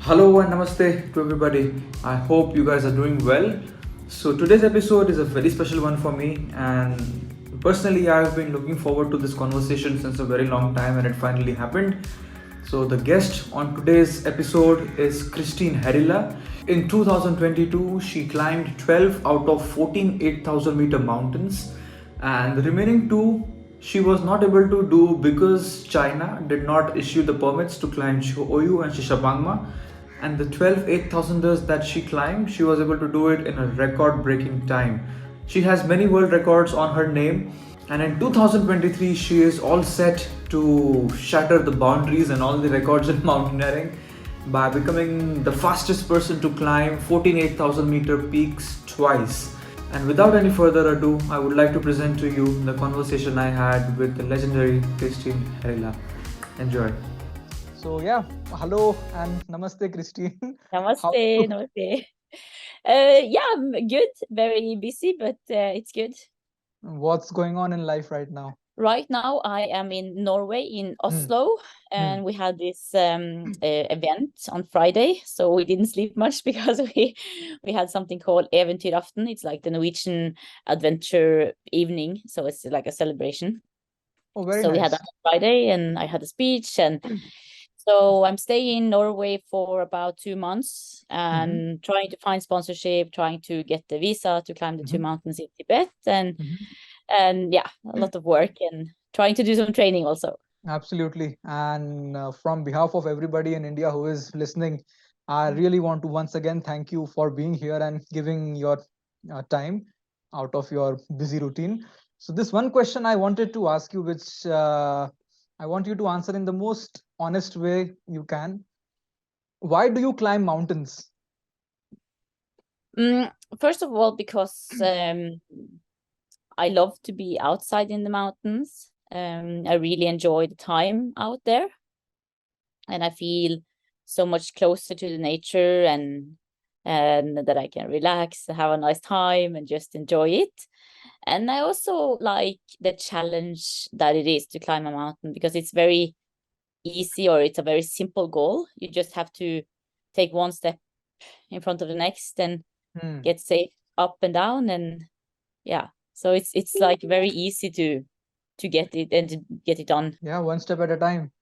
Hello and namaste to everybody. I hope you guys are doing well. So, today's episode is a very special one for me, and personally, I've been looking forward to this conversation since a very long time, and it finally happened. So, the guest on today's episode is Kristin Harila. In 2022, she climbed 12 out of 14 8,000-meter mountains, and the remaining two she was not able to do because China did not issue the permits to climb Oyu and Shishapangma. And the 12 8,000ers that she climbed, she was able to do it in a record breaking time. She has many world records on her name, and in 2023, she is all set to shatter the boundaries and all the records in mountaineering by becoming the fastest person to climb 14 8,000-meter peaks twice. And without any further ado, I would like to present to you the conversation I had with the legendary Kristin Harila. Enjoy. So yeah, hello and namaste, Kristin. Namaste, namaste. Yeah, I'm good. Very busy, but it's good. What's going on in life right now? Right now, I am in Norway, in Oslo, and we had this event on Friday, so we didn't sleep much because we had something called Eventyraften. It's like the Norwegian adventure evening, so it's like a celebration. Oh, very so nice. We had that on Friday, and I had a speech, and so I'm staying in Norway for about 2 months and trying to find sponsorship, trying to get the visa to climb the two mountains in Tibet, and yeah, a lot of work and trying to do some training also. Absolutely. And from behalf of everybody in India who is listening, I really want to once again thank you for being here and giving your time out of your busy routine. So, this one question I wanted to ask you, which I want you to answer in the most honest way you can. Why do you climb mountains? First of all, because I love to be outside in the mountains. I really enjoy the time out there, and I feel so much closer to the nature, and that I can relax, have a nice time, and just enjoy it. And I also like the challenge that it is to climb a mountain, because it's very easy, or it's a very simple goal. You just have to take one step in front of the next and get safe up and down, and yeah, so it's like very easy to get it and to get it done. Yeah, one step at a time.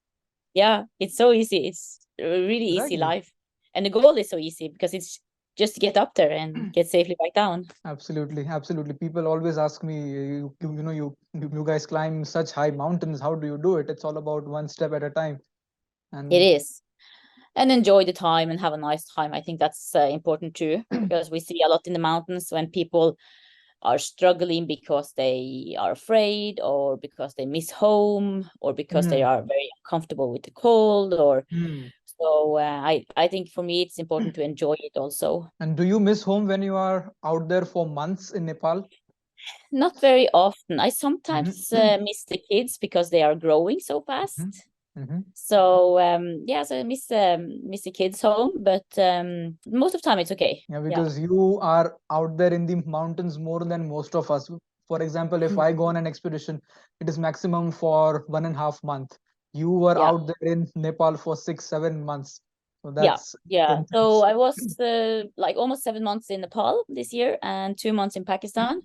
Yeah, it's so easy. It's a really easy life, and the goal is so easy because it's just to get up there and get safely back down. Absolutely, absolutely. People always ask me, you guys climb such high mountains. How do you do it? It's all about one step at a time. And It is. And enjoy the time and have a nice time. I think that's important too, because we see a lot in the mountains when people are struggling because they are afraid, or because they miss home, or because they are very uncomfortable with the cold, or so I think for me it's important to enjoy it also. And do you miss home when you are out there for months in Nepal? Not very often. I sometimes miss the kids because they are growing so fast. So yeah, so I miss the kids home, but most of the time it's okay. Yeah, because you are out there in the mountains more than most of us. For example, if I go on an expedition, it is maximum for 1.5 months. You were out there in Nepal for 6-7 months. So that's yeah. So I was like almost 7 months in Nepal this year, and 2 months in Pakistan,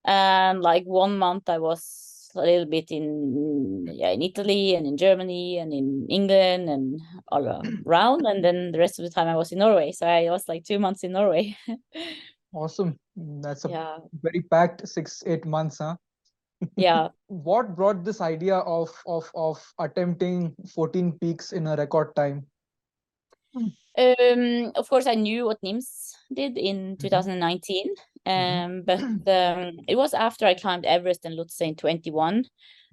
and like 1 month I was a little bit in Italy and in Germany and in England and all around, and then the rest of the time I was in Norway. So I was like 2 months in Norway. Awesome. That's a very packed 6-8 months, huh? Yeah. What brought this idea of attempting 14 peaks in a record time? Of course, I knew what NIMS did in 2019, but it was after I climbed Everest and Lhotse in 21.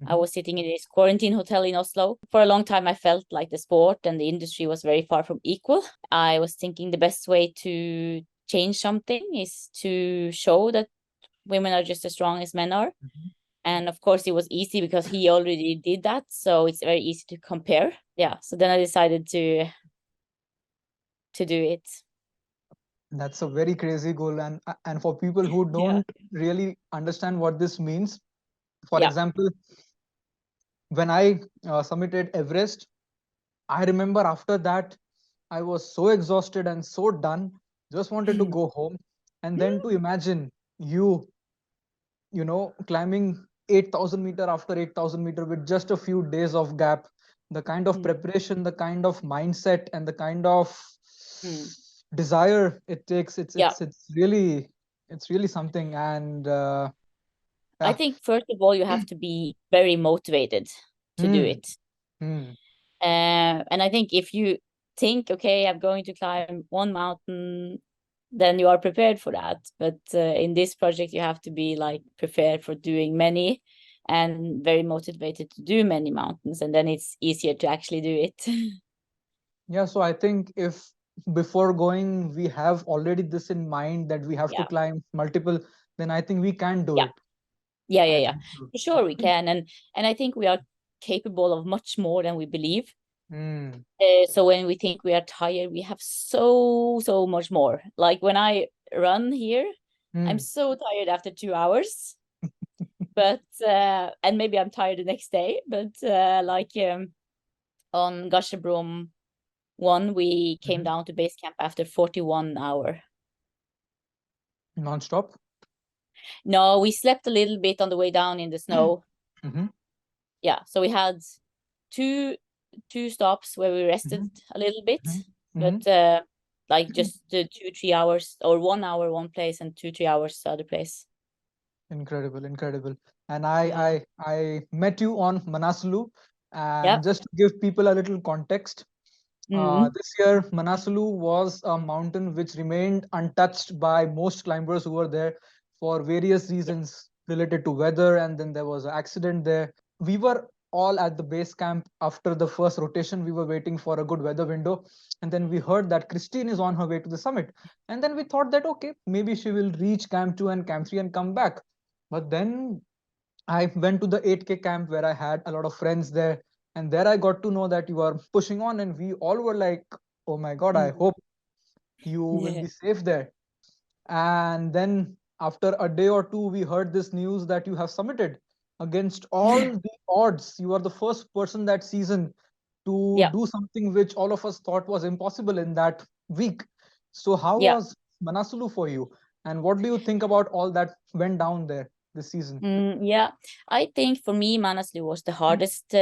I was sitting in this quarantine hotel in Oslo. For a long time, I felt like the sport and the industry was very far from equal. I was thinking the best way to change something is to show that women are just as strong as men are. And of course, it was easy because he already did that. So it's very easy to compare. Yeah. So then I decided to do it. That's a very crazy goal, and for people who don't really understand what this means, for example, when I summited Everest, I remember after that I was so exhausted and so done, just wanted to go home. And then to imagine you, climbing 8,000 meter after 8,000 meter with just a few days of gap, the kind of Mm. preparation, the kind of mindset, and the kind of Mm. desire it takes, Yeah. it's really something. And I yeah. think first of all, you have to be very motivated to do Hmm. it. Hmm. And I think if you think, okay, I'm going to climb one mountain, then you are prepared for that. But in this project, you have to be like prepared for doing many and very motivated to do many mountains. And then it's easier to actually do it. Yeah, so I think if before going we have already this in mind that we have to Yeah. climb multiple, then I think we can do Yeah. it. I Yeah. think so. For sure we can. And I think we are capable of much more than we believe. Hmm. So when we think we are tired, we have so much more. Like when I run here, I'm Hmm. so tired after 2 hours. But and maybe I'm tired the next day. But on Gasherbrum I, we came Mhm. down to base camp after 41 hours. Non-stop. No, we slept a little bit on the way down in the snow. Mm-hmm. Yeah, so we had two stops where we rested a little bit, Mm-hmm. but like just 2-3 hours, or 1 hour one place and 2-3 hours other place. Incredible, incredible. And Yeah. I met you on Manaslu, Yeah. and just to give people a little context, Mm. this year Manaslu was a mountain which remained untouched by most climbers who were there for various reasons related to weather, and then there was an accident there. We were all at the base camp after the first rotation. We were waiting for a good weather window, and then we heard that Kristin is on her way to the summit. And then we thought that okay, maybe she will reach camp 2 and camp 3 and come back. But then I went to the 8K camp where I had a lot of friends there, and there I got to know that you are pushing on, and we all were like, oh my god, I hope you will Yeah. be safe there. And then after a day or two, we heard this news that you have submitted against all the odds. You are the first person that season to Yeah. do something which all of us thought was impossible in that week. So how Yeah. was Manasulu for you? And what do you think about all that went down there this season? Yeah, I think for me, Manaslu was the hardest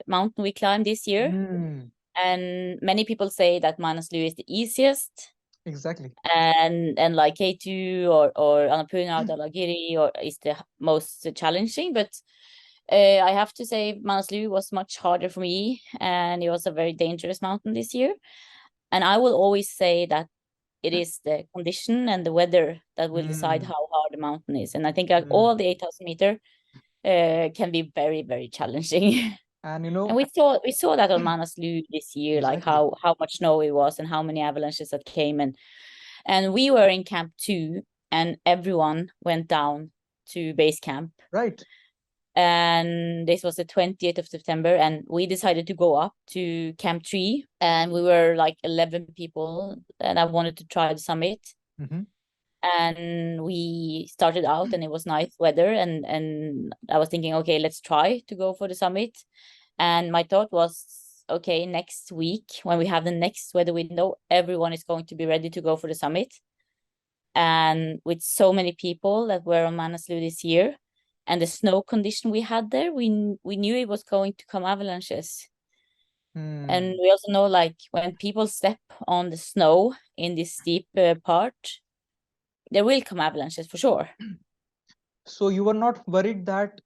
mountain we climbed this year. Mm, And many people say that Manaslu is the easiest, exactly. and like K2 or Annapurna or Dhaulagiri or is the most challenging. But I have to say Manaslu was much harder for me, and it was a very dangerous mountain this year. And I will always say that it is the condition and the weather that will decide Mm, how hard the mountain is. And I think like mm. all the 8,000 meter can be very, very challenging. And you And know, we saw that on Manaslu this year, like exactly. how much snow it was and how many avalanches that came. And we were in camp 2, and everyone went down to base camp. Right. And this was the 20th of September, and we decided to go up to camp 3, and we were like 11 people, and I wanted to try the summit. Mm-hmm. And we started out, and it was nice weather, and I was thinking, okay, let's try to go for the summit. And my thought was, okay, next week when we have the next weather window, everyone is going to be ready to go for the summit. And with so many people that were on Manaslu this year, and the snow condition we had there, we knew it was going to come avalanches. And we also know, like, when people step on the snow in this steep part, there will come avalanches for sure. So you were not worried that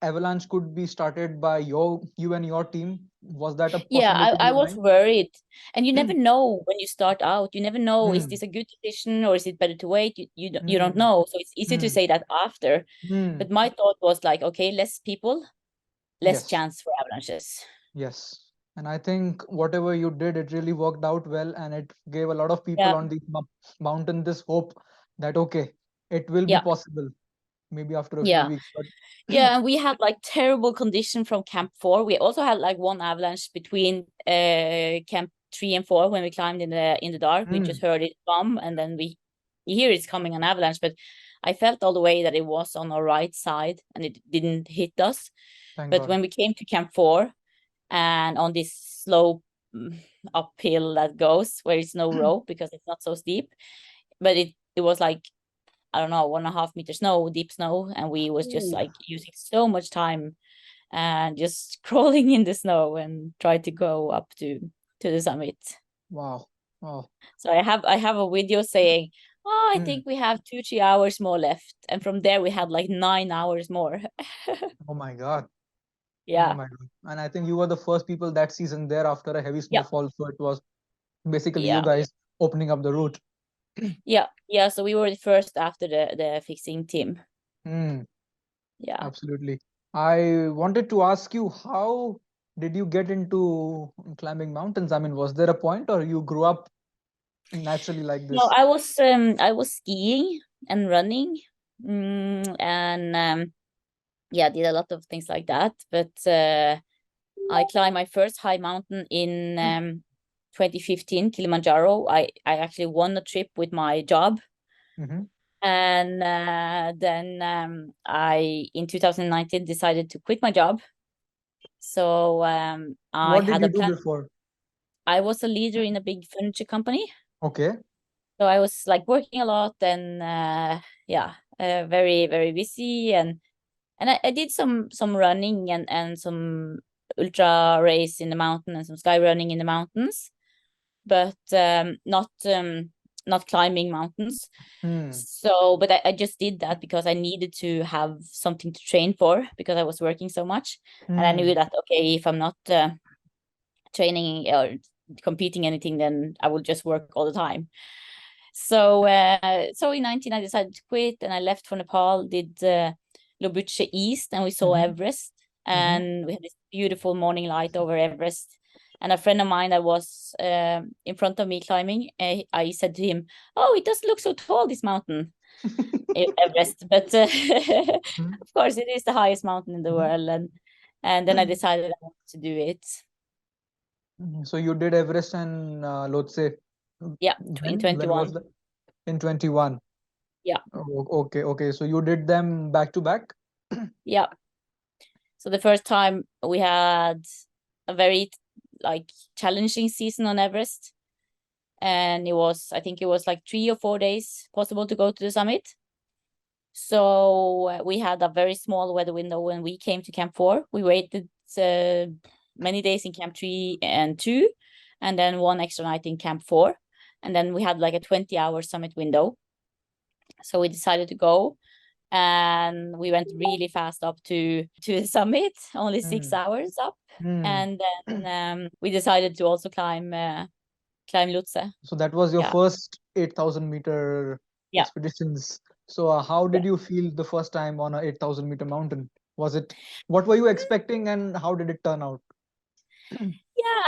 avalanche could be started by you and your team? Was that a Yeah, possibility in I your was mind? worried. And you never know when you start out. You never know, is Hmm. this a good decision or is it better to wait? You don't Hmm. know. So it's easy to Hmm. say that after. Hmm. But my thought was like, okay, less people, less Yes. chance for avalanches. Yes. And I think whatever you did, it really worked out well, and it gave a lot of people Yeah, on the mountain this hope that okay, it will be yeah, possible, maybe after a few yeah. weeks. But Yeah, and we had like terrible condition from camp 4. We also had like one avalanche between camp 3 and 4 when we climbed in the dark. We just heard it come, and then we hear it's coming an avalanche. But I felt all the way that it was on our right side and it didn't hit us. thank But God. when we came to camp 4 and on this slope uphill that goes where it's no rope because it's not so steep. But it was like, I don't know, 1.5 meter snow, deep snow, and we was just like using so much time and just crawling in the snow and try to go up to the summit. Wow. Wow. So I have a video saying, oh, I Hmm. think we have 2-3 hours more left, and from there we had like 9 hours more. Oh my God. Oh Yeah, my God. And I think you were the first people that season there after a heavy yeah, snowfall. So it was basically you yeah, guys opening up the route. yeah. So we were the first after the fixing team. Hmm. Yeah. Absolutely. I wanted to ask you, how did you get into climbing mountains? I mean, was there a point or you grew up naturally like No, this? I was skiing and running, and yeah, did a lot of things like that. But I climbed my first high mountain in 2015, Kilimanjaro. I actually won a trip with my job, Mm-hmm. and then I in 2019 decided to quit my job. So I What did had you a do plan. before? I was a leader in a big furniture company. Okay. So I was like working a lot and yeah, very, very busy, and I did some running and some ultra race in the mountain and some sky running in the mountains, but not climbing mountains. Hmm. So, but I just did that because I needed to have something to train for because I was working so much, and I knew Hmm. that okay, if I'm not training or competing anything, then I will just work all the time. So so in 19 I decided to quit and I left for Nepal, did Lhotse East, and we saw Mm-hmm. Everest, Mm-hmm. and we had this beautiful morning light over Everest. And a friend of mine that was in front of me climbing, I said to him, "Oh, it doesn't look so tall, this mountain, Everest." But of course, it is the highest mountain in the Mm-hmm. world, and then I decided I wanted to do it. So you did Everest and Lhotse. Yeah, in When was 21. that? In 21. Yeah, Oh, okay, okay. So you did them back to back? yeah. So the first time we had a very like challenging season on Everest, and I think it was like 3 or 4 days possible to go to the summit. So we had a very small weather window when we came to Camp 4. We waited many days in Camp 3 and 2, and then one extra night in Camp 4. And then we had like a 20-hour summit window. So we decided to go, and we went really fast up to the summit, only 6 hours up. Hmm. And then we decided to also climb Lhotse. So that was your Yeah. first 8,000-meter Yeah. expeditions. So how Yeah. did you feel the first time on a 8,000-meter mountain? What were you expecting and how did it turn out? Yeah,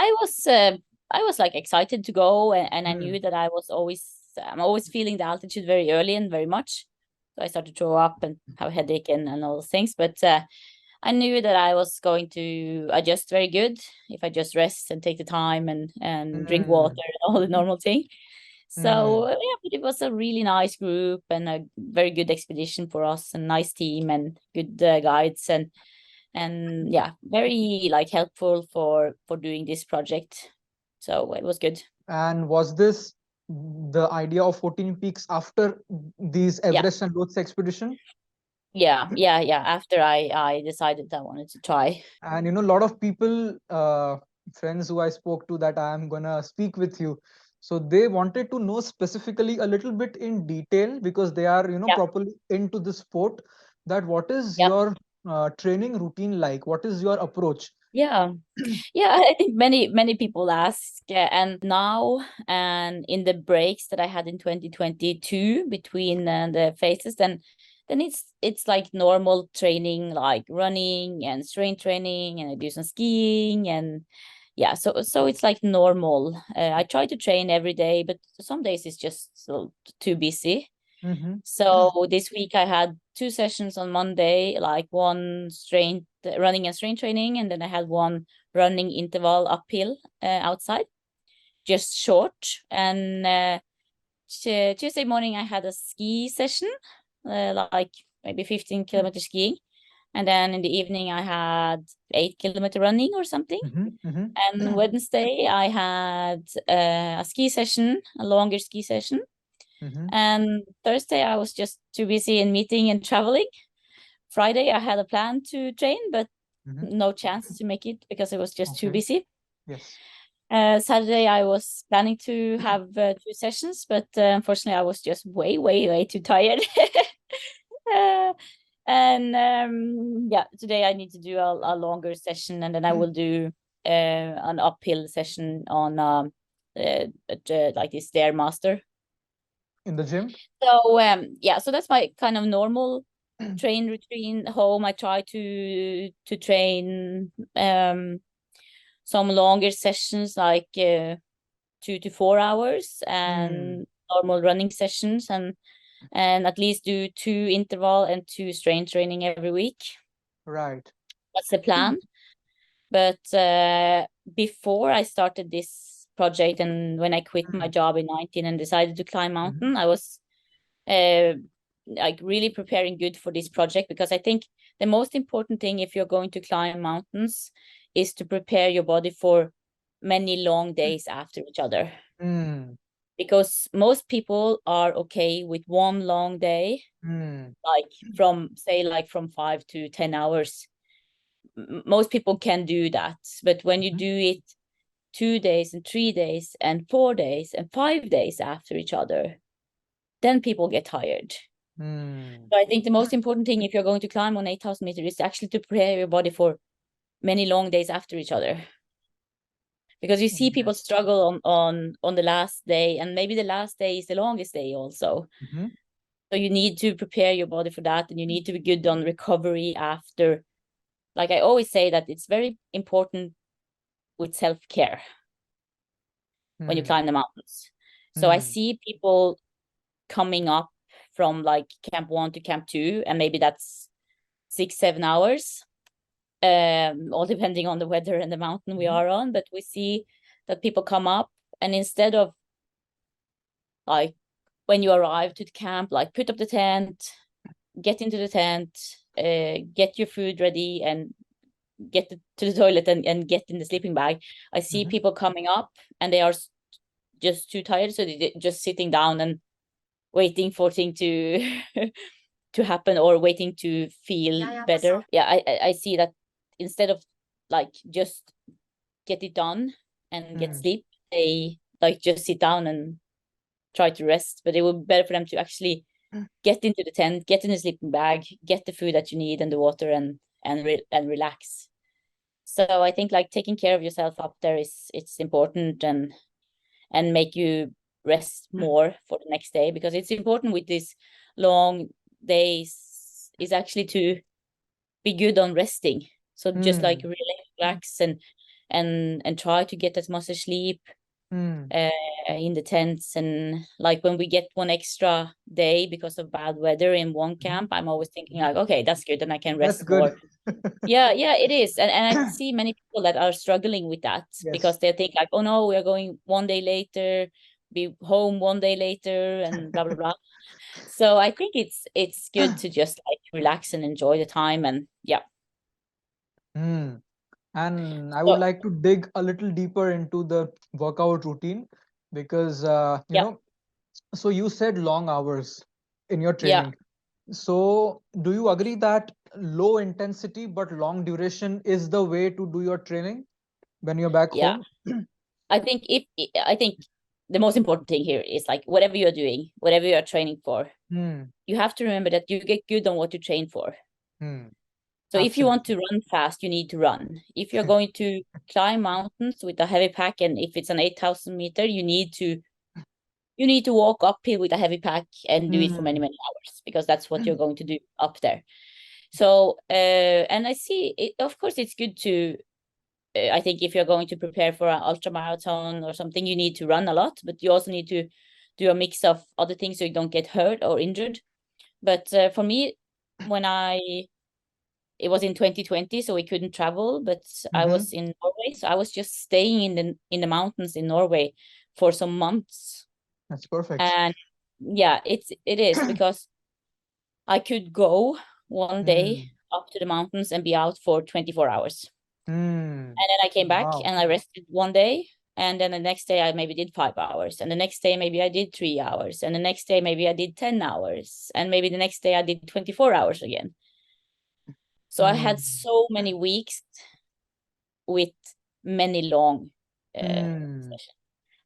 I was like excited to go, and I Hmm. knew that I'm always feeling the altitude very early and very much. So I started to throw up and have a headache and all those things. But I knew that I was going to adjust very good if I just rest and take the time and drink water Hmm. and all the normal thing. So Hmm. yeah, but it was a really nice group and a very good expedition for us, and nice team and good guides, and yeah, very like helpful for doing this project. So it was good. And was this the idea of 14 peaks after these Yeah, Everest and Lhotse expedition? yeah. After I decided I wanted to try. And a lot of people, friends who I spoke to, that I am gonna speak with you. So they wanted to know specifically a little bit in detail because they are, Yeah, properly into the sport. That what is yeah, your training routine like? What is your approach? yeah. Yeah, I think many people ask, and now and in the breaks that I had in 2022 between the phases, then it's like normal training, like running and strength training, and I do some skiing, and yeah, so it's like normal. I try to train every day, but some days it's just so too busy. Mm-hmm. So this week I had 2 sessions on Monday, like one strength running and strength training, and then I had one running interval uphill outside, just short. And Tuesday morning I had a ski session, like maybe 15 kilometer skiing. And then in the evening, I had 8-kilometer running or something. And Wednesday, I had a ski session, a longer ski session. And Thursday, I was just too busy in meeting and traveling. Friday, I had a plan to train, but no chance to make it because I was just too busy. Yes. Saturday, I was planning to have 2 sessions, but unfortunately, I was just way too tired. Yeah, today I need to do a longer session, and then I will do an uphill session on like this Stairmaster in the gym. So yeah, so that's my kind of normal train routine. Home, I try to train some longer sessions, like 2 to 4 hours, and normal running sessions, and at least do 2 interval and 2 strength training every week. Right. That's the plan. But before I started this project, and when I quit my job in 19 and decided to climb mountain, I was like really preparing good for this project, because I think the most important thing if you're going to climb mountains is to prepare your body for many long days after each other. Because most people are okay with one long day, like from 5 to 10 hours. Most people can do that, but when you do it 2 days and 3 days and 4 days and 5 days after each other, then people get tired. So I think the most important thing if you're going to climb on 8,000 meters is actually to prepare your body for many long days after each other. Because you see people struggle on the last day, and maybe the last day is the longest day also. So you need to prepare your body for that, and you need to be good on recovery after. Like I always say, that it's very important with self-care when you climb the mountains. So I see people coming up from like camp 1 to camp 2, and maybe that's 6-7 hours, all depending on the weather and the mountain we are on. But we see that people come up, and instead of like when you arrive to the camp, like put up the tent, get into the tent, get your food ready, and get to the toilet, and get in the sleeping bag. I see people coming up, and they are just too tired, so they're just sitting down and waiting for things to to happen, or waiting to feel better. I see that instead of like just get it done and get sleep, they like just sit down and try to rest. But it would be better for them to actually get into the tent, get in the sleeping bag, get the food that you need and the water, and relax. So I think like taking care of yourself up there it's important, and make you rest more for the next day, because it's important with these long days is actually to be good on resting. So just like relax and try to get as much as sleep in the tents. And like when we get one extra day because of bad weather in one camp, I'm always thinking like, okay, that's good, and I can rest more. Yeah, it is. And I see many people that are struggling with that, because they think like, oh no, we are going one day later, be home one day later, and blah blah blah. So I think it's good to just like relax and enjoy the time. And And I would like to dig a little deeper into the workout routine, because you know, so you said long hours in your training. So do you agree that low intensity but long duration is the way to do your training when you're back home? I think the most important thing here is like whatever you're doing, whatever you're training for, you have to remember that you get good on what you train for. So if you want to run fast, you need to run. If you're going to climb mountains with a heavy pack, and if it's an 8,000 meter, you need to walk uphill with a heavy pack and do it for many hours, because that's what you're going to do up there. So and I see it, of course it's good to I think if you're going to prepare for an ultra marathon or something, you need to run a lot, but you also need to do a mix of other things so you don't get hurt or injured. But for me, it was in 2020, so we couldn't travel, but I was in Norway, so I was just staying in the mountains in Norway for some months. That's perfect. And it is because I could go one day up to the mountains and be out for 24 hours. And then I came back and I rested one day. And then the next day I maybe did 5 hours. And the next day maybe I did 3 hours. And the next day maybe I did 10 hours. And maybe the next day I did 24 hours again. So I had so many weeks with many long sessions.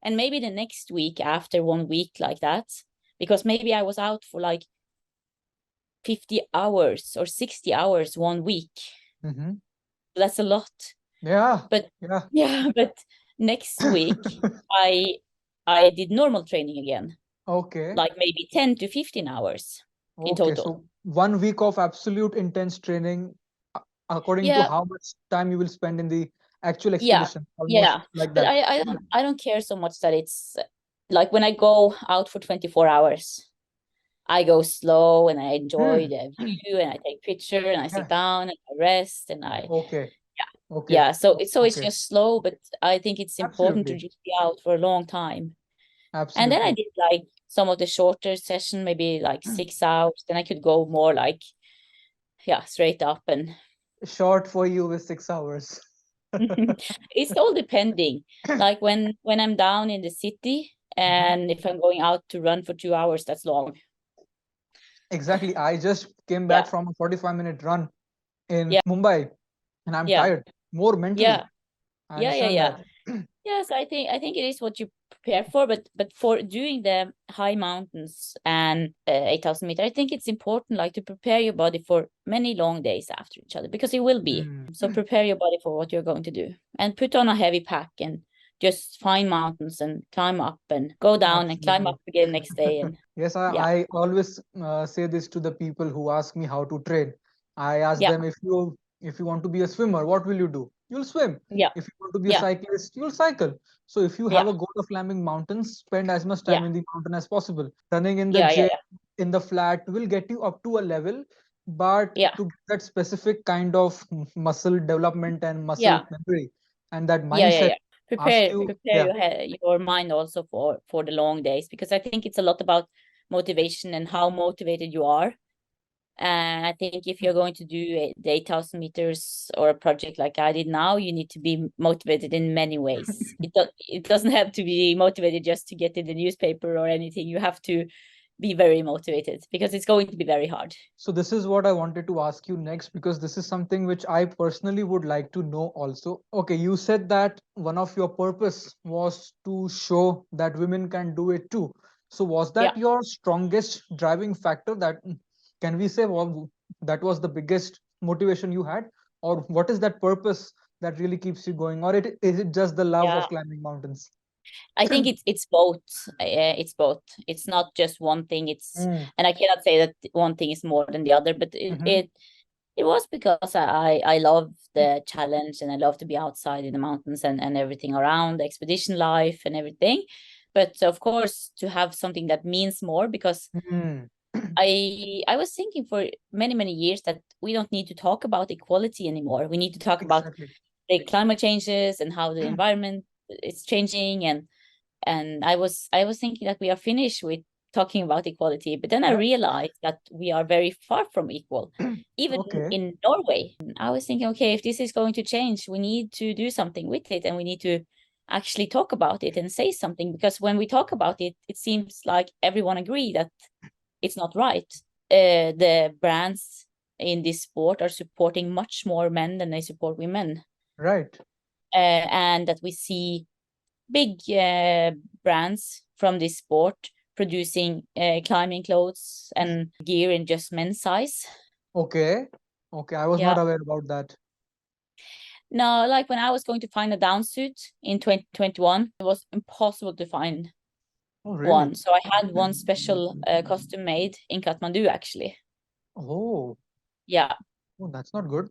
And maybe the next week after 1 week like that, because maybe I was out for like 50 hours or 60 hours 1 week. That's a lot. But next week I did normal training again. Like maybe 10 to 15 hours in total. So 1 week of absolute intense training, according to how much time you will spend in the actual expedition. Like but that. I don't care so much that it's like when I go out for 24 hours, I go slow and I enjoy the view and I take picture and I sit down and I rest and I so it's just slow, but I think it's important to just be out for a long time. And then I did like some of the shorter session, maybe like 6 hours. Then I could go more like straight up. And short for you is 6 hours. It's all depending. Like when I'm down in the city and if I'm going out to run for 2 hours, that's long. Exactly. I just came back from a 45-minute run in Mumbai and I'm tired, more mentally. I understand that. Yes, I think it is what you prepare for, but for doing the high mountains and 8,000 meters, I think it's important like to prepare your body for many long days after each other, because it will be. So prepare your body for what you're going to do and put on a heavy pack and just find mountains and climb up and go down and climb up again next day. And yes, I always say this to the people who ask me how to train. I ask them, if you want to be a swimmer, what will you do? You'll swim. If you want to be a cyclist, you'll cycle. So if you have a goal of climbing mountains, spend as much time in the mountain as possible. Running in the gym, in the flat will get you up to a level, but to get that specific kind of muscle development and muscle memory and that mindset. Prepare your mind also for the long days, because I think it's a lot about motivation and how motivated you are. And I think if you're going to do the 8,000 meters or a project like I did now, you need to be motivated in many ways. It doesn't have to be motivated just to get in the newspaper or anything. You have to be very motivated because it's going to be very hard. So this is what I wanted to ask you next, because this is something which I personally would like to know also. Okay, you said that one of your purpose was to show that women can do it too. So was that your strongest driving factor? That can we say that was the biggest motivation you had? Or what is that purpose that really keeps you going? Or is it just the love of climbing mountains? I think it's both. It's both. It's not just one thing. And I cannot say that one thing is more than the other, but it was because I love the challenge and I love to be outside in the mountains and everything around, the expedition life and everything. But of course, to have something that means more, because I was thinking for many years that we don't need to talk about equality anymore. We need to talk about the climate changes and how the environment is changing, and I was thinking that we are finished with talking about equality, but then I realized that we are very far from equal, even in Norway. I was thinking, okay, if this is going to change, we need to do something with it, and we need to actually talk about it and say something, because when we talk about it, it seems like everyone agree that it's not right. The brands in this sport are supporting much more men than they support women. Right. And that we see big brands from this sport producing climbing clothes and gear in just men's size. Okay. I was not aware about that. No, like when I was going to find a down suit in 2021, it was impossible to find one. So I had one special costume made in Kathmandu, actually. Oh. Yeah. Oh, that's not good.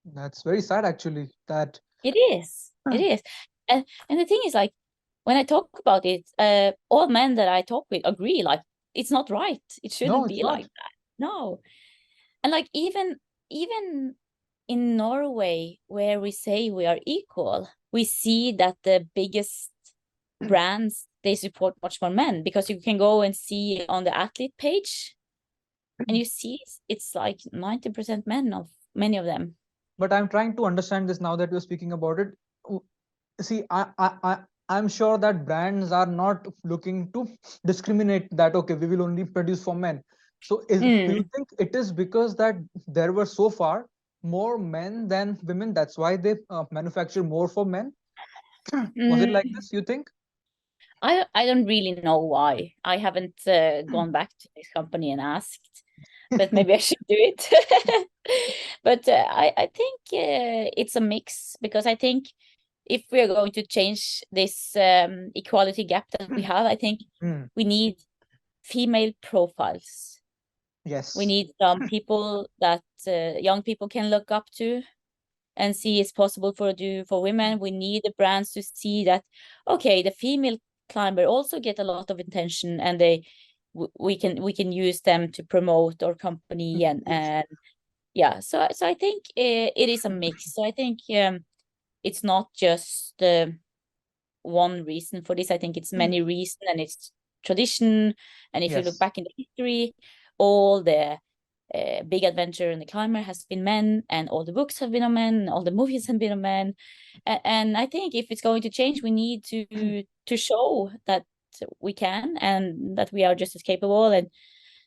That's very sad, actually. That it is. It is. And the thing is, like, when I talk about it, all men that I talk with agree, like, it's not right. It shouldn't be like that. No. And like even in Norway, where we say we are equal, we see that the biggest brands, they support much more men, because you can go and see on the athlete page, and you see it's like 90% men of many of them. But I'm trying to understand this now that you're speaking about it. See, I'm sure that brands are not looking to discriminate that, okay, we will only produce for men. So do you think it is because that there were so far more men than women, that's why they manufacture more for men? Was it like this, you think? I don't really know why. I haven't gone back to this company and asked, but maybe I should do it. But I think it's a mix, because I think if we are going to change this equality gap that we have, I think we need female profiles. Yes. We need some people that young people can look up to and see it's possible for women. We need the brands to see that, okay, the female climber also get a lot of attention, and we can use them to promote our company, and yeah. So I think it is a mix. So I think it's not just one reason for this. I think it's many reasons, and it's tradition. And if you look back in the history, all the big adventure in the climber has been men, and all the books have been on men, all the movies have been on men. And I think if it's going to change, we need to show that we can, and that we are just as capable. And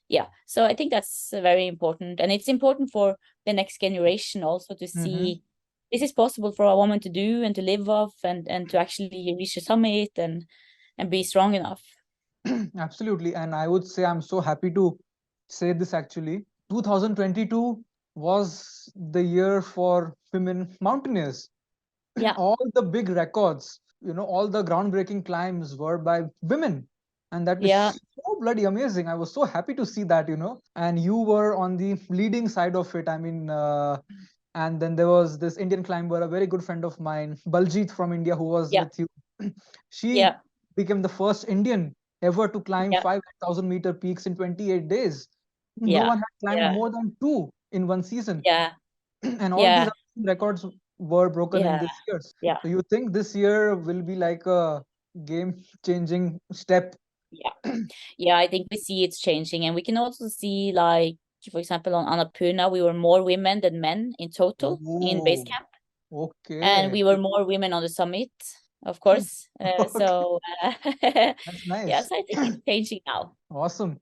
yeah, so I think that's very important, and it's important for the next generation also to see this is possible for a woman to do and to live off, and to actually reach the summit and be strong enough. Absolutely. And I would say I'm so happy to say this actually. 2022 was the year for women mountaineers. Yeah. All the big records, all the groundbreaking climbs were by women. And that is so bloody amazing. I was so happy to see that, and you were on the leading side of it. I mean, and then there was this Indian climber, a very good friend of mine, Baljit from India, who was with you. She became the first Indian ever to climb 5,000-meter peaks in 28 days. No one had climbed more than 2 in one season. And all these records were broken in this year. So you think this year will be like a game-changing step? Yeah, I think we see it's changing, and we can also see, like, for example, on Annapurna, we were more women than men in total in base camp. Okay. And we were more women on the summit, of course. So that's nice. Yes, I think it's changing now. Awesome.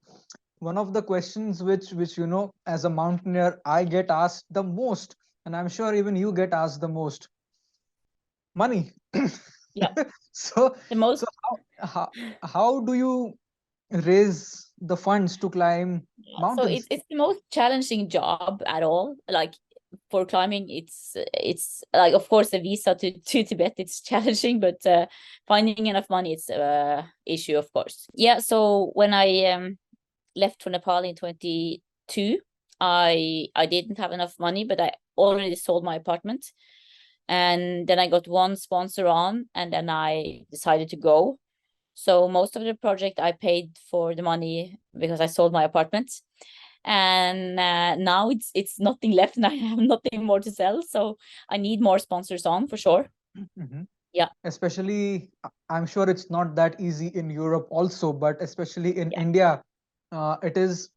One of the questions which as a mountaineer I get asked the most, and I'm sure even you get asked the most: money. Yeah. So the most. So how do you raise the funds to climb mountains? So it's the most challenging job at all. Like, for climbing, it's like, of course, the visa to Tibet, it's challenging, but finding enough money, it's issue, of course. Yeah. So when I left for Nepal in 2022, I didn't have enough money, but I already sold my apartment, and then I got one sponsor on, and then I decided to go. So most of the project I paid for the money because I sold my apartment, and now it's nothing left, and I have nothing more to sell. So I need more sponsors on, for sure. Yeah. Especially, I'm sure it's not that easy in Europe also, but especially in India, it is,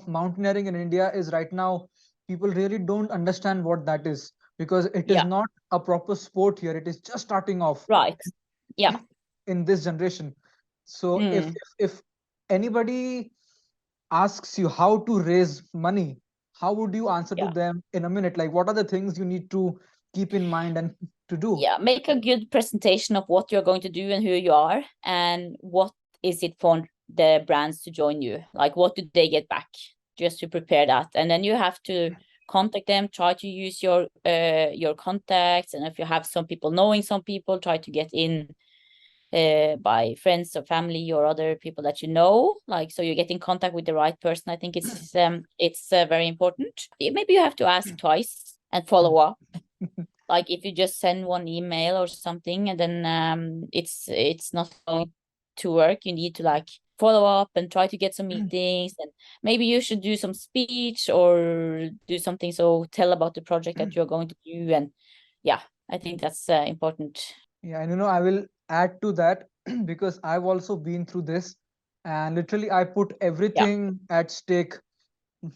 mountaineering in India is right now, people really don't understand what that is, because it is not a proper sport here. It is just starting off. Right. Yeah. In this generation. So if anybody asks you how to raise money, how would you answer to them in a minute? Like, what are the things you need to keep in mind and to do? Yeah, make a good presentation of what you're going to do and who you are, and what is it for the brands to join you. Like, what do they get back, just to prepare that. And then you have to contact them, try to use your contacts, and if you have some people knowing some people, try to get in by friends or family or other people that you know, like, so you get in contact with the right person. I think it's very important. Maybe you have to ask twice and follow up. Like, if you just send one email or something, and then it's not going to work, you need to, like, follow up and try to get some meetings, and maybe you should do some speech or do something, so tell about the project that you're going to do. And yeah, I think that's important. Yeah, and I will add to that because I've also been through this, and literally I put everything at stake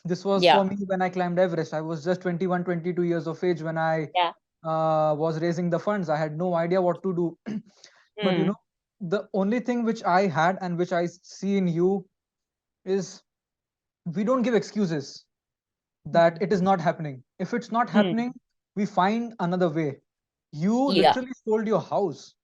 This was Yeah. for me when I climbed Everest. I was just 21, 22 years of age when I Yeah. was raising the funds. I had no idea what to do. But Mm. the only thing which I had and which I see in you is we don't give excuses that it is not happening. If it's not Mm. happening, we find another way. You Yeah. literally sold your house.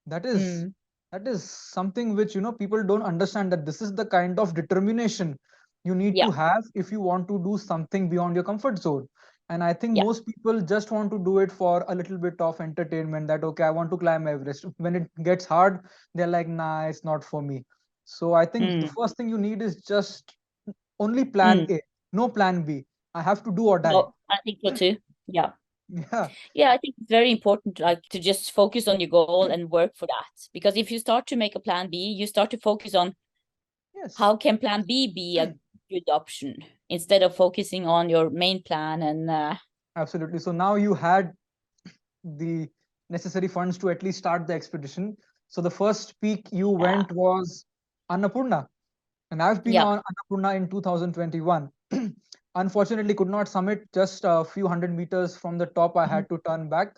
That is Mm. that is something which people don't understand, that this is the kind of determination you need Yeah. to have if you want to do something beyond your comfort zone. And I think Yeah. most people just want to do it for a little bit of entertainment, that okay, I want to climb Everest. When it gets hard, they're like, nah, it's not for me. So I think the Mm. first thing you need is just only plan Mm. A, no plan B. I have to do or die. No, I think so too. Yeah. Yeah. Yeah, I think it's very important, like, to just focus on your goal and work for that. Because if you start to make a plan B, you start to focus on Yes. how can plan B be a good option instead of focusing on your main plan. And Absolutely. So now you had the necessary funds to at least start the expedition. So the first peak you yeah, went was Annapurna, and I've been yeah. on Annapurna in 2021. Unfortunately, could not summit. Just a few hundred meters from the top, I Mhm. had to turn back.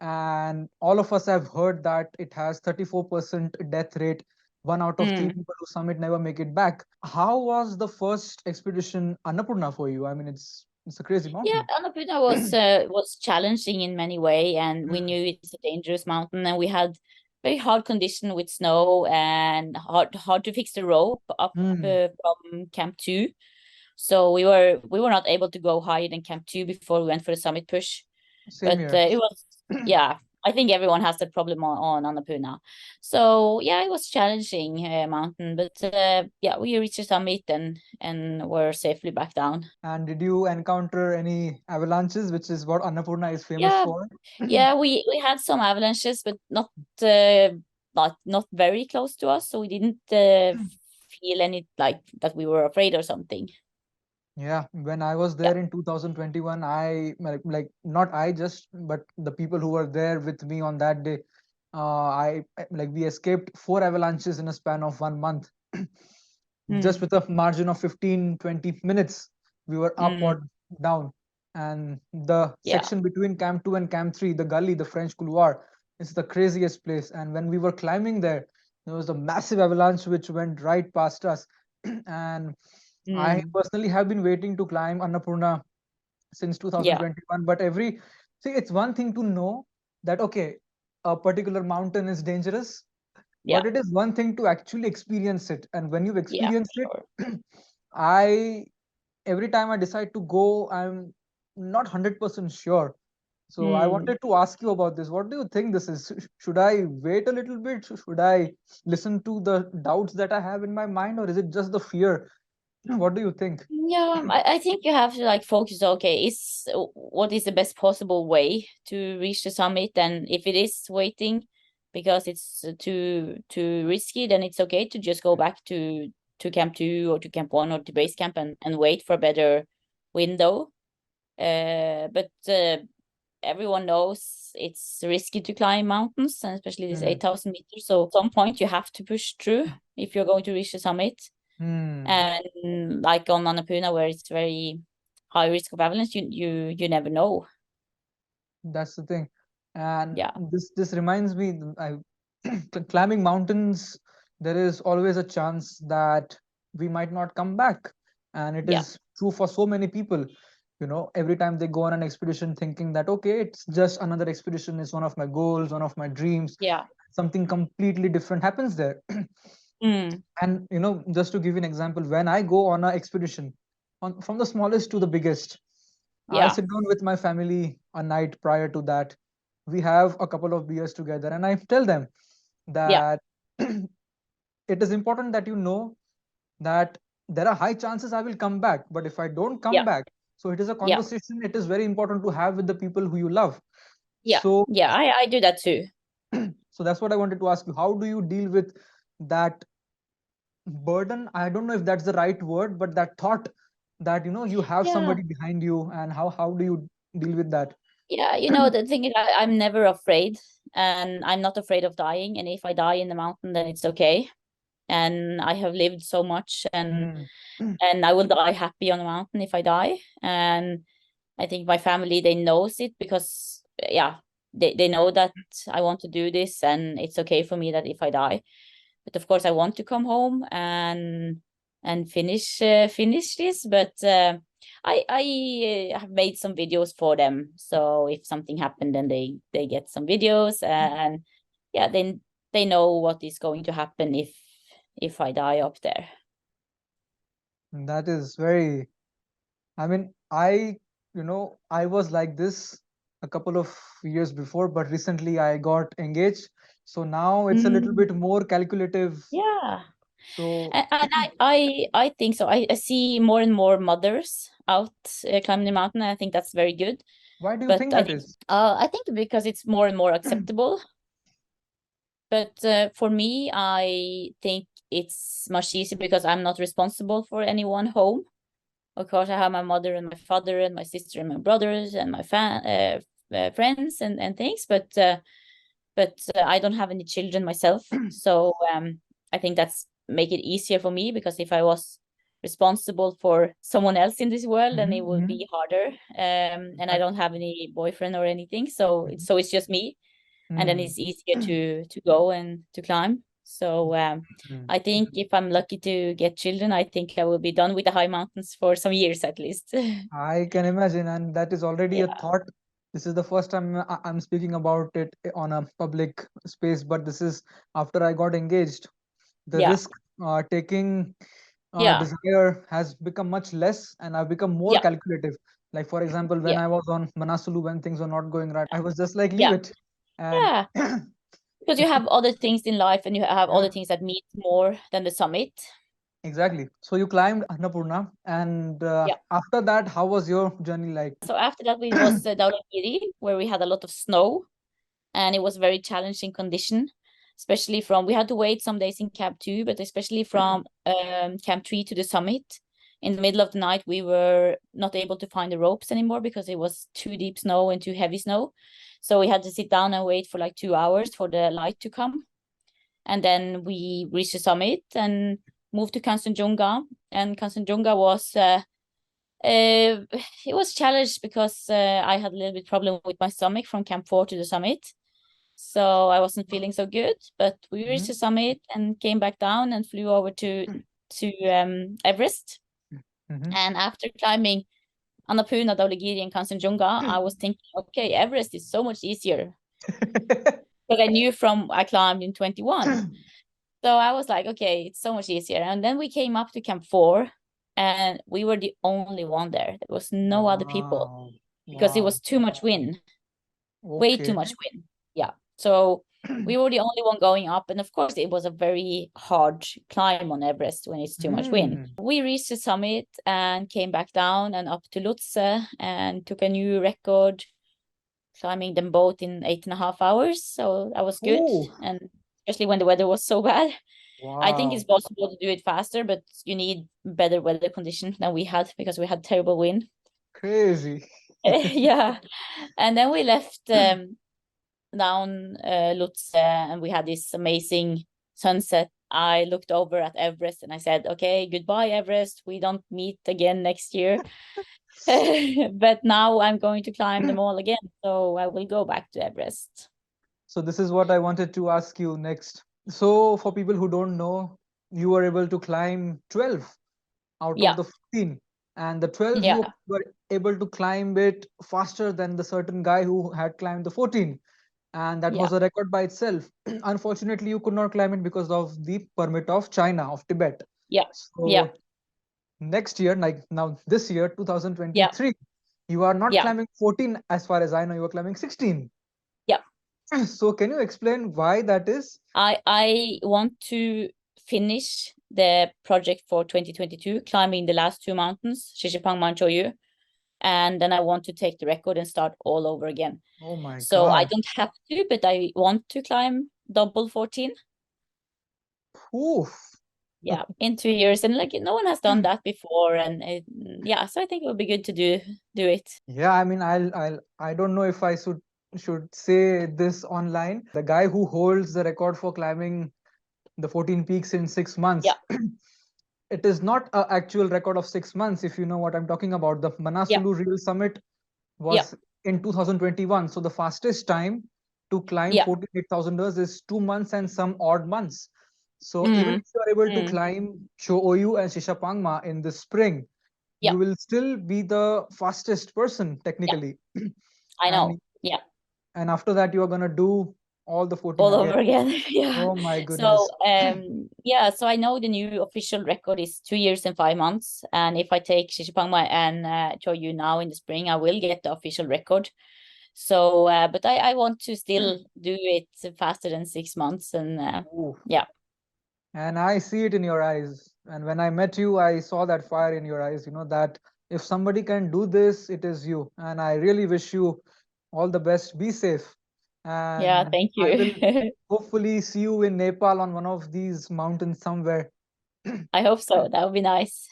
And all of us have heard that it has 34% death rate. One out of three Mm. people who summit never make it back. How was the first expedition Annapurna for you? I mean, it's a crazy Yeah, mountain. Annapurna was challenging in many way, and we Mm, knew it's a dangerous mountain, and we had very hard condition with snow and hard to fix the rope up mm, from Camp 2. So we were not able to go higher than Camp 2 before we went for the summit push. same But here. it was, yeah, I think everyone has that problem on Annapurna. So yeah, it was challenging mountain, but yeah, we reached the summit and were safely back down. And did you encounter any avalanches, which is what Annapurna is famous Yeah, for? yeah, we had some avalanches, but uh, not very close to us, so we didn't feel any like that we were afraid or something. Yeah, when I was Yeah. there in 2021, I like not I just, but the people who were there with me on that day, like we escaped four avalanches in a span of 1 month, just Mm. with a margin of 15, 20 minutes. We were up Mm. or down, and the Yeah. section between Camp 2 and Camp 3, the gully, the French couloir, is the craziest place. And when we were climbing there was a massive avalanche which went right past us, and I Mm. personally have been waiting to climb Annapurna since Yeah. 2021. But it's one thing to know that, okay, a particular mountain is dangerous, Yeah. but it is one thing to actually experience it. And when you've Yeah. experienced it, Sure. I, every time I decide to go, I'm not 100% sure. So I Mm. wanted to ask you about this. What do you think this is? Should I wait a little bit? Should I listen to the doubts that I have in my mind, or is it just the fear? What do you think? Yeah, I think you have to like focus, okay, is what is the best possible way to reach the summit? And if it is waiting because it's too risky, then it's okay to just go back to Camp 2 or to Camp 1 or to base camp and wait for a better window. But everyone knows it's risky to climb mountains, and especially this Hmm. 8,000 meters. So at some point you have to push through if you're going to reach the summit. Hmm. And like on Annapurna, where it's very high risk of avalanche, you never know. That's the thing. And Yeah, this reminds me, climbing mountains, there is always a chance that we might not come back. And it yeah, is true for so many people. Every time they go on an expedition thinking that, okay, it's just another expedition, is one of my goals, one of my dreams, yeah. something completely different happens there. Mm, And just to give you an example, when I go on an expedition, from the smallest to the biggest, I yeah, sit down with my family a night prior to that. We have a couple of beers together, and I tell them yeah, that it is important that you know that there are high chances I will come back. But if I don't come yeah, back, so it is a yeah, conversation, it is very important to have with the people who you love. yeah, So, yeah. I do that too. so that's what I wanted to ask you. How do you deal with that burden? I don't know if that's the right word, but that thought that you have Yeah, somebody behind you, and how do you deal with that? yeah. The thing is, I'm never afraid, and I'm not afraid of dying. And if I die in the mountain, then it's okay. and I have lived so much, and Mm. I will die happy on a mountain if I die. And I think my family, they knows it, because they know that I want to do this, and it's okay for me that if I die. But of course I want to come home and finish this. But I have made some videos for them, so if something happened, then they get some videos, and then they know what is going to happen if I die up there. That is very, I mean, I was like this a couple of years before, but recently I got engaged. So now it's a little bit more calculative. Yeah. So And I think so. I see more and more mothers out climbing the mountain, and I think that's very good. why do you But think that is? I think because it's more and more acceptable. But for me, I think it's much easier because I'm not responsible for anyone home. Of course, I have my mother and my father and my sister and my brothers and my friends and things. But I don't have any children myself, so I think that's make it easier for me, because if I was responsible for someone else in this world, then it would be harder. And I don't have any boyfriend or anything, so it's just me, and then it's easier to go and to climb. So I think if I'm lucky to get children, I think I will be done with the high mountains for some years at least. I can imagine, and that is already a Yeah. thought. This is the first time I'm speaking about it on a public space, but this is after I got engaged. The Yeah. risk taking Yeah. desire has become much less, and I've become more Yeah. calculative. Like, for example, when Yeah. I was on Manaslu, when things were not going right, I was just like, leave Yeah. it. And Yeah. Because you have other things in life, and you have other yeah, things that mean more than the summit. exactly. So you climbed Annapurna, and Yeah. after that, how was your journey like? So after that, it was Dhaulagiri, where we had a lot of snow, and it was very challenging condition, especially we had to wait some days in Camp 2, but especially from Camp 3 to the summit. In the middle of the night, we were not able to find the ropes anymore because it was too deep snow and too heavy snow. So we had to sit down and wait for like 2 hours for the light to come. And then we reached the summit and moved to Kanchenjunga. And Kanchenjunga was it was challenged because I had a little bit problem with my stomach from Camp 4 to the summit. So I wasn't feeling so good, but we reached the summit and came back down and flew over to Everest. And after climbing Annapurna, Dhaulagiri, and Kanchenjunga, I was thinking, okay, Everest is so much easier. But I knew I climbed in 21. So I was like, okay, it's so much easier. And then we came up to Camp 4, and we were the only one there. There was no other people because it was too much wind, way too Okay. much wind. Yeah. So we were the only one going up. And of course, it was a very hard climb on Everest when it's too much wind. We reached the summit and came back down and up to Lhotse and took a new record, climbing them both in 8.5 hours. So that was good. Ooh. And especially when the weather was so bad. I think Wow. it's possible to do it faster, but you need better weather conditions than we had because we had terrible wind. Crazy. Yeah. And then we left down Lhotse, and we had this amazing sunset. I looked over at Everest and I said, okay, goodbye, Everest. We don't meet again next year. But now I'm going to climb them all again. So I will go back to Everest. So this is what I wanted to ask you next. So for people who don't know, you were able to climb 12 out Yeah. of the 15. And the 12, Yeah. you were able to climb it faster than the certain guy who had climbed the 14. And that was a record by itself. Unfortunately, you could not climb it because of the permit of China, of Tibet. Yeah. So Yeah. next year, like now this year, 2023, you are not Yeah. climbing 14 as far as I know, you are climbing 16. Yeah. So can you explain why that is? I want to finish the project for 2022, climbing the last two mountains, Shishapang, Mount Choyu, and then I want to take the record and start all over again. Oh my So God. I don't have to, but I want to climb double 14. Oof. Yeah, in 2 years, and like no one has done that before, and so I think it would be good to do it. Yeah, I mean, I don't know if I should say this online. The guy who holds the record for climbing the 14 peaks in 6 months. Yeah. It is not an actual record of 6 months, if you know what I'm talking about. The Manaslu Real Summit was in 2021. So the fastest time to climb Yeah. 48,000 meters is 2 months and some odd months. So even Mm. if you are able to climb Cho-Oyu and Shishapangma in the spring, Yeah. you will still be the fastest person technically. I know. And Yeah. and after that, you are gonna do all the 14 All again. over again. Yeah. Oh my So goodness. yeah, so I know the new official record is 2 years and 5 months. And if I take Shishapangma and Cho-Oyu now in the spring, I will get the official record. So but I want to still do it faster than 6 months. And Ooh. yeah. And I see it in your eyes. And when I met you, I saw that fire in your eyes, you know, that if somebody can do this, it is you. And I really wish you all the best. Be safe. Yeah, And thank I will you. hopefully see you in Nepal on one of these mountains somewhere. I hope so. That would be nice.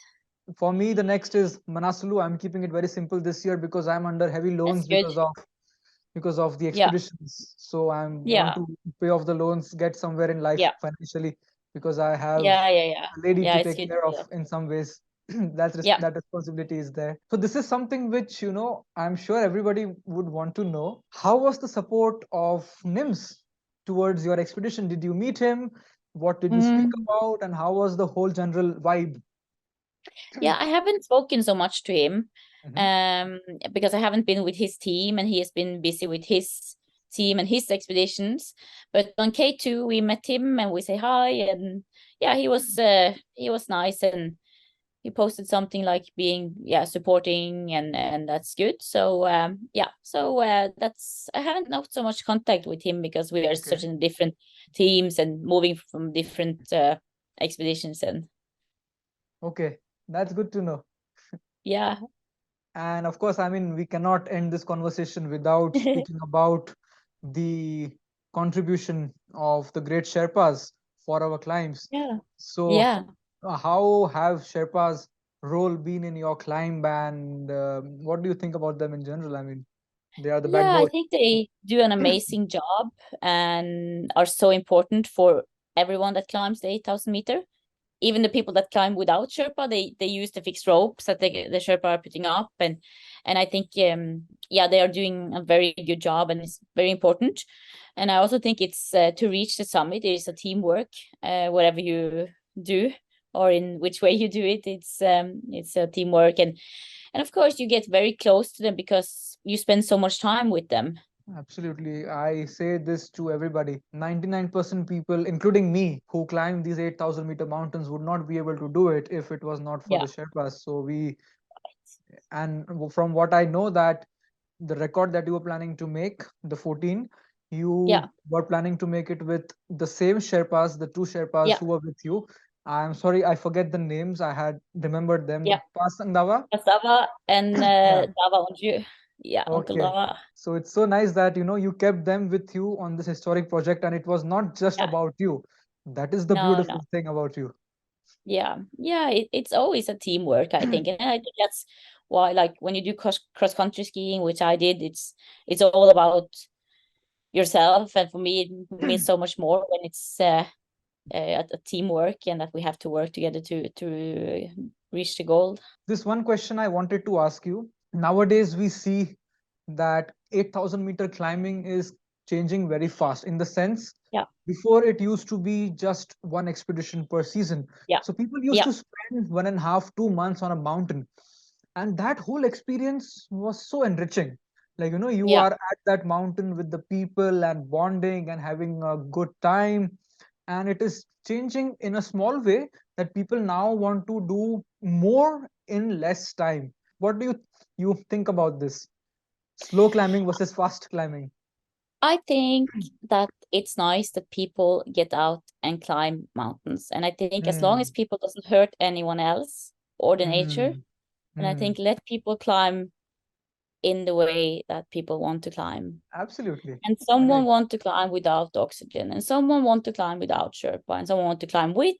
For me, the next is Manaslu. I'm keeping it very simple this year because I'm under heavy That's loans good. because of the Yeah. expeditions. So I want Yeah. to pay off the loans, get somewhere in life Yeah. financially, because I have Yeah. Yeah. a lady Yeah, to it's take good to care do of that. in some ways. Yeah. That responsibility is there. So this is something which, you know, I'm sure everybody would want to know. How was the support of NIMS towards your expedition? Did you meet him? What did you speak Mm. about? And how was the whole general vibe? Yeah, I haven't spoken so much to him Mhm. because I haven't been with his team and he has been busy with his team and his expeditions. But on K2 we met him and we say hi, and yeah, he was nice, and he posted something like being supporting, and that's good. So that's I haven't not so much contact with him because we are Okay. such in different teams and moving from different expeditions, and Okay. That's good to know. yeah. And of course, I mean, we cannot end this conversation without speaking about the contribution of the great Sherpas for our climbs. Yeah. So, Yeah. how have Sherpas' role been in your climb, and what do you think about them in general? I mean, they are the Yeah, I backbone. think they do an amazing job and are so important for everyone that climbs the 8,000 meter. Even the people that climb without Sherpa, they use the fixed ropes that the Sherpa are putting up, and I think they are doing a very good job, and it's very important. And I also think it's to reach the summit, it is a teamwork, whatever you do or in which way you do it, it's a teamwork, and of course you get very close to them because you spend so much time with them. Absolutely. I say this to everybody. 99% people, including me, who climb these 8,000-meter mountains would not be able to do it if it was not for Yeah. the Sherpas. And from what I know, that the record that you were planning to make, the 14, you Yeah. were planning to make it with the same Sherpas, the two Sherpas Yeah. who were with you. I'm sorry, I forget the names. I had remembered them. Yeah. Pasangdawa? Kasava and Yeah. Dava Onju. Yeah, Uncle Okay. Dava. So it's so nice that, you know, you kept them with you on this historic project, and it was not just Yeah. about you. That is the No, beautiful no. thing about you. Yeah. Yeah, it's always a teamwork, I think. And I think that's why, like, when you do cross country skiing, which I did, it's all about yourself. And for me, it means so much more when it's a teamwork, and that we have to work together to reach the goal. This one question I wanted to ask you. Nowadays, we see that 8,000-meter climbing is changing very fast, in the sense, Yeah. before it used to be just one expedition per season. Yeah. So people used Yeah. to spend 1.5, 2 months on a mountain. And that whole experience was so enriching. Like, you know, you Yeah. are at that mountain with the people and bonding and having a good time. And it is changing in a small way, that people now want to do more in less time. What do you think about this? Slow climbing versus fast climbing. I think that it's nice that people get out and climb mountains. And I think as long as Hmm. people doesn't hurt anyone else or the nature, Hmm. and I Hmm. think let people climb in the way that people want to climb. Absolutely. And someone Agreed. want to climb without oxygen, and someone want to climb without Sherpa, and someone want to climb with,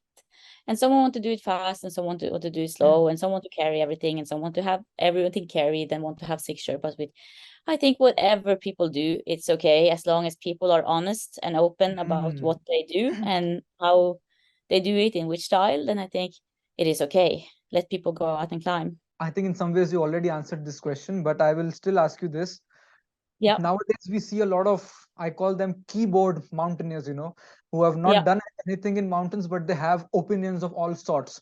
and someone want to do it fast, and someone want to do it slow, and someone want to carry everything, and someone want to have everything carried, and want to have 6 Sherpas with. I think whatever people do, it's okay as long as people are honest and open about Hmm. what they do and how they do it in which style, then I think it is okay. Let people go out and climb. I think in some ways you already answered this question, but I will still ask you this. Yeah, Nowadays, we see a lot of, I call them keyboard mountaineers, who have not yeah, done anything in mountains, but they have opinions of all sorts.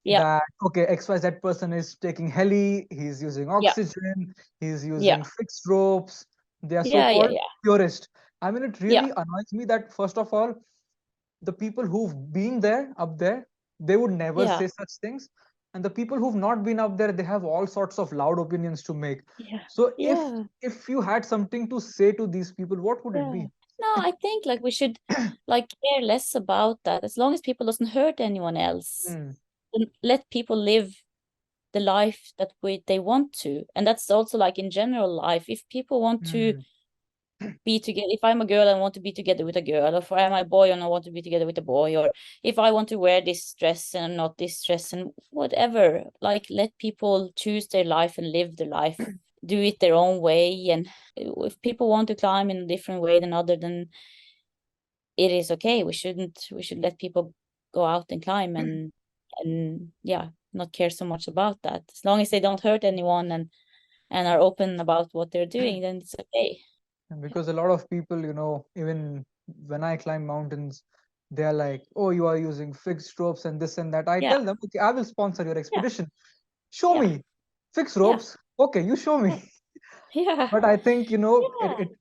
yeah, That, okay, XYZ person is taking heli, he's using yeah, oxygen, he's yeah, using fixed ropes. They are yeah, yeah, so-called yeah, purist. I mean, it yeah, really annoys me that, first of all, the people who've been there, up there, they would never yeah, say such things. And the people who've not been up there, they have all sorts of loud opinions to make. yeah, So yeah, if you had something to say to these people, what would it yeah. be? No, I think like we should like care less about that as long as people doesn't hurt anyone else. Hmm. And let people live the life that they want to. And that's also like in general life. If people want to Hmm. be together, if I'm a girl and want to be together with a girl, or if I'm a boy and I want to be together with a boy, or if I want to wear this dress and not this dress and whatever, like let people choose their life and live their life, do it their own way. And if people want to climb in a different way than other, then it is okay. We should let people go out and climb and yeah, not care so much about that. As long as they don't hurt anyone and are open about what they're doing, then it's okay. Because a lot of people, even when I climb mountains, they are like, oh, you are using fixed ropes and this and that. I Yeah, tell them, okay, I will sponsor your yeah, expedition. Show yeah, me fixed yeah, ropes. Okay, you show me. yeah, But I think, yeah,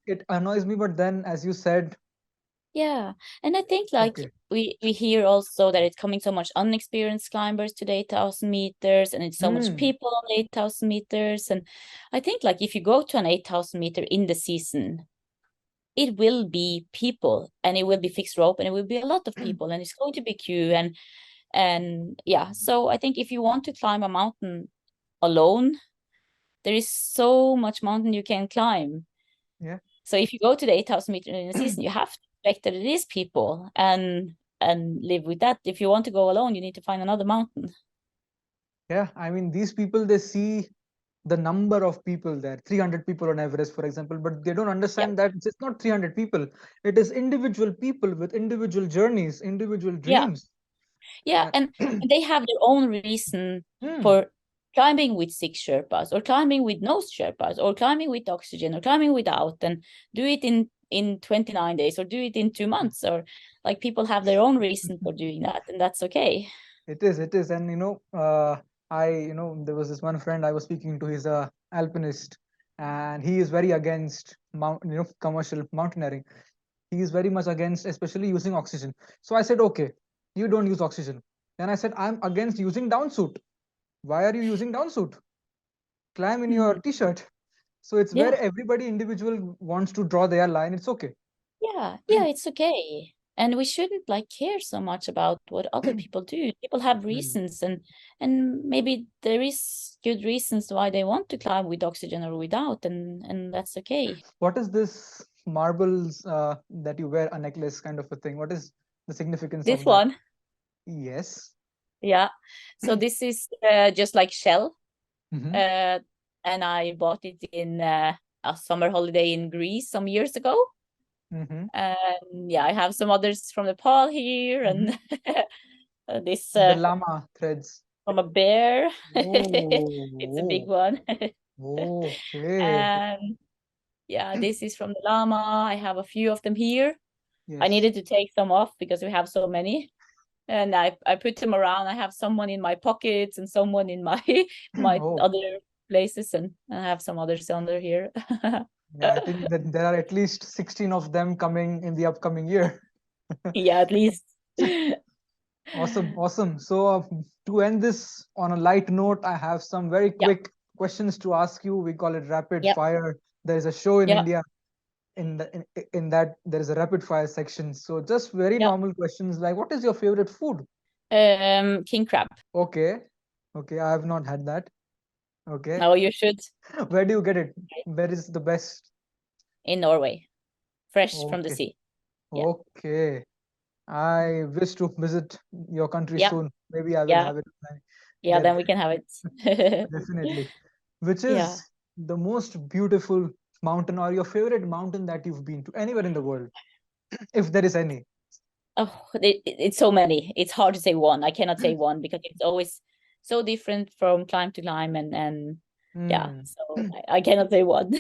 it annoys me. But then, as you said, yeah. And I think like okay, we hear also that it's coming so much unexperienced climbers to the 8,000 meters, and it's so much hmm, people on the 8,000 meters. And I think like if you go to an 8,000 meter in the season, it will be people and it will be fixed rope and it will be a lot of people and it's going to be queue and yeah. So I think if you want to climb a mountain alone, there is so much mountain you can climb. yeah. So if you go to the 8,000 meter in the season, you have to expect that it is people and live with that. If you want to go alone, you need to find another mountain. Yeah, I mean, these people, they see the number of people there, 300 people on Everest, for example, but they don't Yeah, understand that it's not 300 people. It is individual people with individual journeys, individual yeah, dreams. yeah. Uh, And they have their own reason hmm, for climbing with 6 Sherpas or climbing with no Sherpas or climbing with oxygen or climbing without, and do it in 29 days or do it in 2 months, or like people have their own reason for doing that, and that's okay. it is. And, there was this one friend I was speaking to, he's a alpinist, and he is very against commercial mountaineering. He is very much against, especially using oxygen. So I said, okay, you don't use oxygen. Then I said, I'm against using down suit. Why are you using down suit? Climb in your Mhm. t-shirt. So it's Yeah, where everybody individual wants to draw their line. It's okay. yeah, yeah, it's okay. And we shouldn't like care so much about what other people do. People have Hmm. reasons, and maybe there is good reasons why they want to climb with oxygen or without, and that's okay. What is this marbles that you wear, a necklace kind of a thing? What is the significance This of that? one, Yes. yeah. So this is just like shell, Mm-hmm. uh, and I bought it in a summer holiday in Greece some years ago. Mm-hmm. And yeah, I have some others from Nepal here, Mm-hmm. and this The llama threads. from a bear. It's a big Oh, one. okay. And yeah, this is from the llama. I have a few of them here. I Yes. needed to take some off because we have so many. And I put them around. I have someone in my pockets and someone in my my Oh, other places, and I have some others under here. yeah. I think that there are at least 16 of them coming in the upcoming year. Yeah, at least. Awesome, awesome. So, to end this on a light note, I have some very Yeah, quick questions to ask you. We call it rapid yeah, fire. There is a show in yeah, India. In that there is a rapid fire section. So, just very yeah. normal questions like, what is your favorite food? King crab. Okay, okay, I have not had that. Okay, No, you should. where do you get it? Where is the best? In Norway, fresh from the Okay, sea. Yeah, okay. I wish to visit your country yeah, soon. Maybe I will yeah, have it when I yeah. get Then we there. can have it. Definitely. Which Yeah. is the most beautiful mountain or your favorite mountain that you've been to anywhere in the world, if there is any? Oh, it's so many. It's hard to say one. I cannot say one because it's always so different from climb to climb, and yeah. So I cannot say one.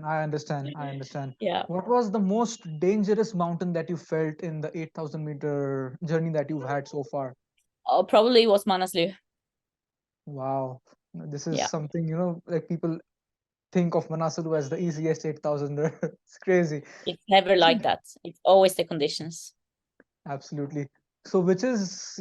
I understand. Yeah. What was the most dangerous mountain that you felt in the 8,000-meter journey that you've had so far? Oh, probably was Manaslu. Wow, this is Yeah. something, like people think of Manaslu as the easiest 8,000er. It's crazy. It's never like that. It's always the conditions. Absolutely. So which is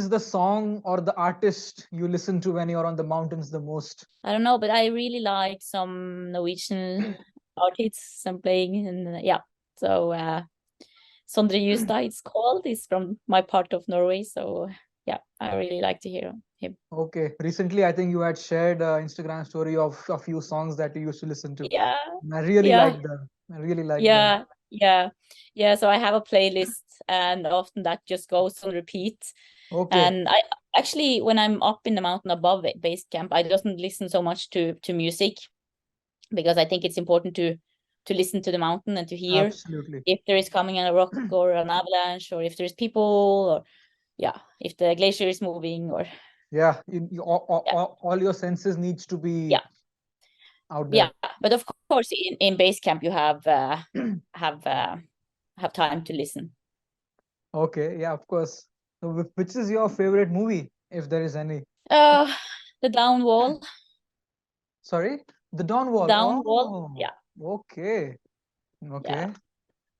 the song or the artist you listen to when you're on the mountains the most? I don't know, but I really like some Norwegian artists I'm playing, and yeah. So Fundraising it's called. Is from my part of Norway. So yeah, I really like to hear him. Okay. Recently, I think you had shared an Instagram story of a few songs that you used to listen to. Yeah. I really Yeah. like them. I really like them. Yeah. So I have a playlist, and often that just goes on repeat. Okay. And I actually, when I'm up in the mountain above base camp, I doesn't listen so much to music, because I think it's important to listen to the mountain and to hear Absolutely. if there is coming a rock or an avalanche, or if there's people, or if the glacier is moving, or Yeah. All your senses needs to be out there. yeah. But of course, in base camp, you have time to listen. Okay. Yeah, of course. So which is your favorite movie, if there is any? The Down Wall. Sorry? The Dawn Wall. Down Wall. Oh, Yeah. okay. Okay. Yeah.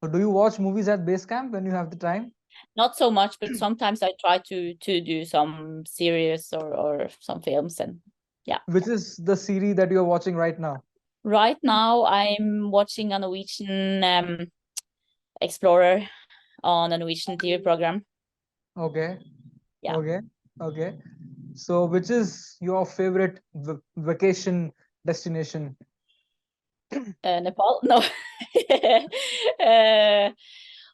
So do you watch movies at base camp when you have the time? Not so much, but sometimes I try to do some series or some films, and yeah. Which is the series that you're watching right now? Right now, I'm watching a Norwegian explorer on a Norwegian TV program. Okay. Yeah. Okay. So which is your favorite vacation destination? Nepal? No.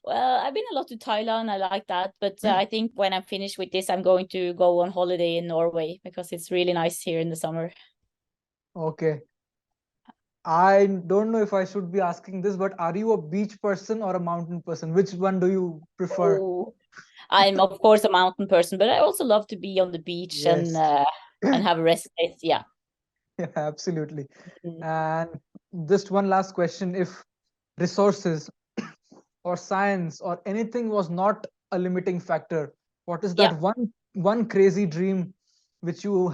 Well, I've been a lot to Thailand. I like that, but I think when I'm finished with this, I'm going to go on holiday in Norway, because it's really nice here in the summer. Okay. I don't know if I should be asking this, but are you a beach person or a mountain person? Which one do you prefer? Oh, I'm of course a mountain person, but I also love to be on the beach Yes. and have a rest place. Yeah. Yeah, absolutely. And just one last question. If resources or science or anything was not a limiting factor, what is that one crazy dream which you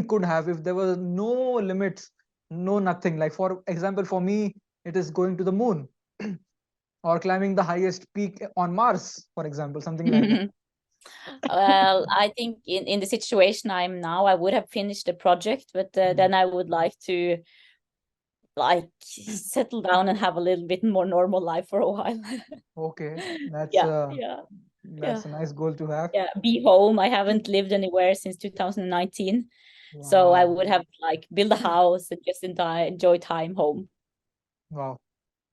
could have if there were no limits, no nothing? Like, for example, for me, it is going to the moon or climbing the highest peak on Mars, for example, something like that. Well, I think in the situation I'm now, I would have finished the project, but then I would like to settle down and have a little bit more normal life for a while. Okay, that's yeah. a nice goal to have. Yeah, be home. I haven't lived anywhere since 2019. So I would have build a house and just enjoy time home. Wow.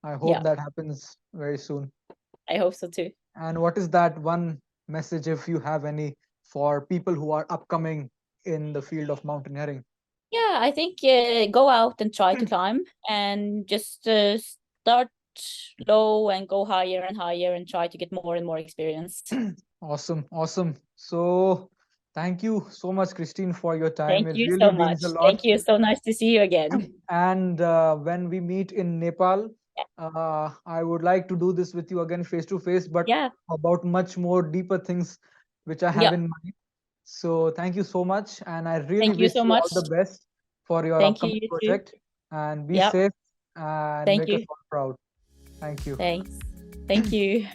I hope that happens very soon. I hope so too. And what is that one message, if you have any, for people who are upcoming in the field of mountaineering? Yeah, I think go out and try to climb, and just start low and go higher and higher and try to get more and more experience. Awesome. So thank you so much, Kristin, for your time. Thank It you really so much. means a lot. Thank you. So nice to see you again. And when we meet in Nepal, I would like to do this with you again face to face, but about much more deeper things which I have in mind. So thank you so much, and I really wish you all the best for your upcoming project. And be safe and make us all proud. Thank you. Thanks. Thank you.